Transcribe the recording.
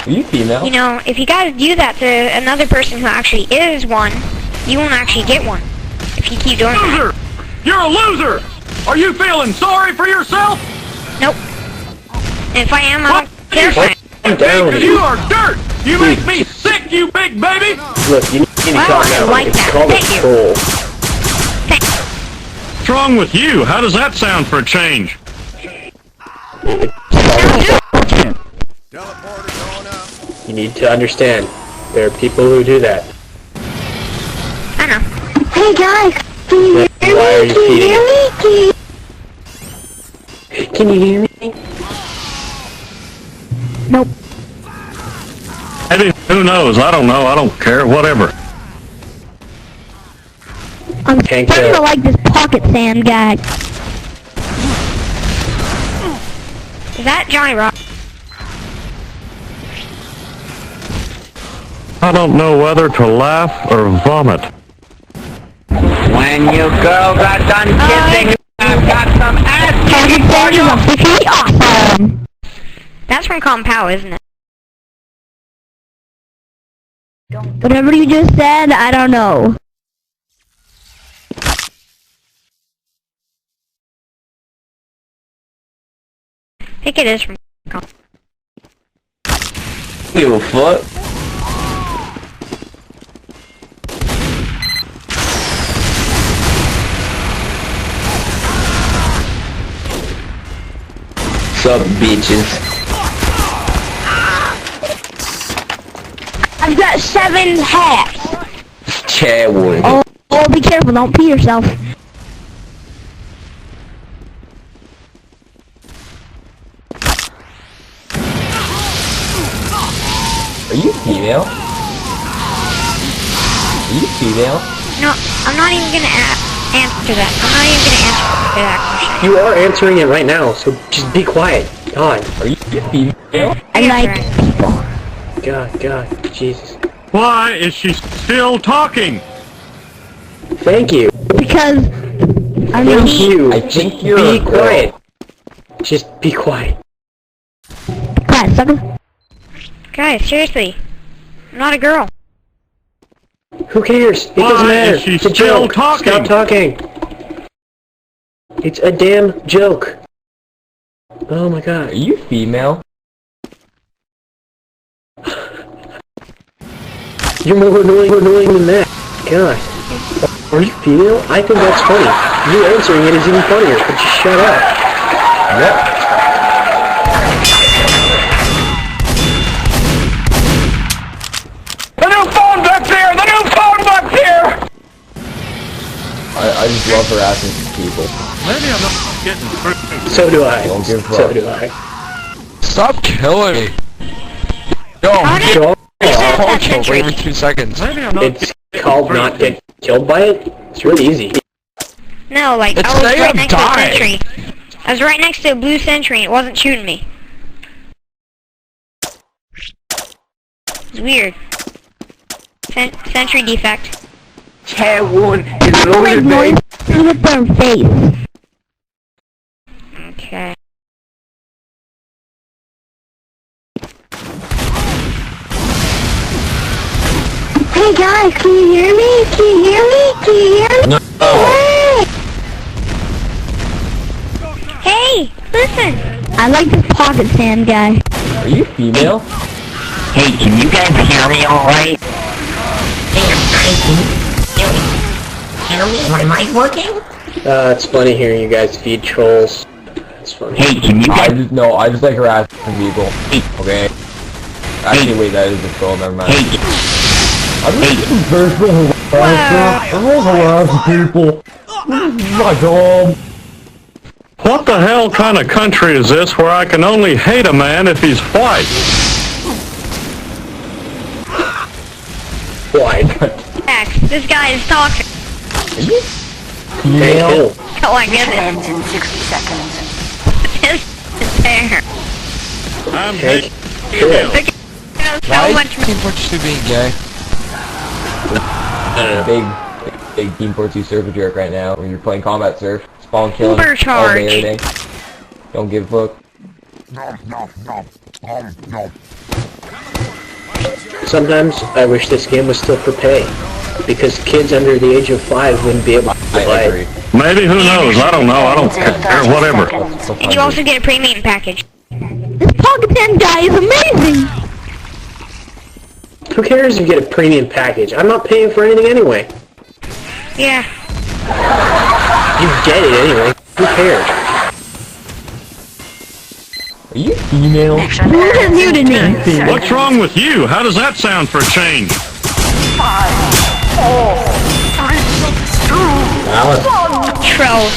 Are you female? You know, if you guys do that to another person who actually is one, you won't actually get one. If you keep doing Loser! that. You're a loser! Are you feeling sorry for yourself? Nope. And if I am, I don't care if I am. Because you are dirt! You make me sick, you big baby! Look, you need to calm down. Like It's that. called a Thank you. troll. What's wrong with you? How does that sound for a change? You need to understand, there are people who do that. I know. Hey guys, can you hear Why are me? you Can you feeding hear me? Can you hear me? Nope. Maybe, who knows? I don't know. I don't care. Whatever. I'm Tank starting to that. like this pocket sand guy. Is that Johnny Rock? I don't know whether to laugh or vomit. When you girls are done kissing, I've got some ass kicking for you! Awesome! That's from Kung Pao, isn't it? Whatever you just said, I don't know. I think it is from Kung Pao. Give a fuck. Sup, bitches? I've got 7 halves. Chadwood. Oh, be careful, don't pee yourself. Are you female? Are you female? No, I'm not even gonna answer that. I'm not even gonna answer that question. You are answering it right now, so just be quiet. God, are you female? I like people. God, Jesus. Why is she still talking? Thank you. Because, I Thank mean, you. I think you're Be quiet. Just be quiet. quiet, sucker. Guys, seriously. I'm not a girl. Who cares? It doesn't Why matter. is she It's a still joke. talking? Stop talking. It's a damn joke. Oh my god. Are you female? You're more annoying than that. God. Are you female? I think that's funny. You answering it is even funnier, but just shut up. Yep. The new phone's up here! The new phone's up here! I just love harassing people. Maybe I'm not getting through. So do I. Don't give So up. do I. Stop killing me! Yo, Sure. phone kill for every 2 seconds. Maybe I'm not It's called not get killed by it. It's really easy. No, like, It's I was saying right I'm next to a dying. sentry. I was right next to a blue sentry and it wasn't shooting me. It's weird. Sentry defect. Chadwood is People make noise with their face. Okay. Hey guys, can you hear me? Can you hear me? Can you hear me? No. Hey, listen. I like this pocket sand guy. Are you female? Hey, can you guys hear me alright? Hear me? Is my mic working? It's funny hearing you guys feed trolls. It's funny. Hey, can you guys... I just like harassing people. Okay. Actually, wait, that is a troll. Never mind. I'm just harassing people. My job. What the hell kind of country is this where I can only hate a man if he's white? Why? X, this guy is toxic. Hey, Hill. Oh my goodness. Ends in 60 seconds. This is there. I'm Hey, hating Hill. Look at so much. Team Fortress 2 being gay? Big Team 4-2 surf jerk right now. When you're playing combat surf, spawn killing Uber all charge. day, every day. Don't give a fuck. Sometimes I wish this game was still for pay, because kids under the age of 5 wouldn't be able to play it. Maybe, who knows? I don't know. I don't care. Whatever. And you also get a premium package. This Pog-10 guy is amazing! Who cares if you get a premium package? I'm not paying for anything anyway. Yeah. You get it anyway. Who cares? Are you female? Who has muted me? What's wrong with you? How does that sound for a change? Alice. Troll.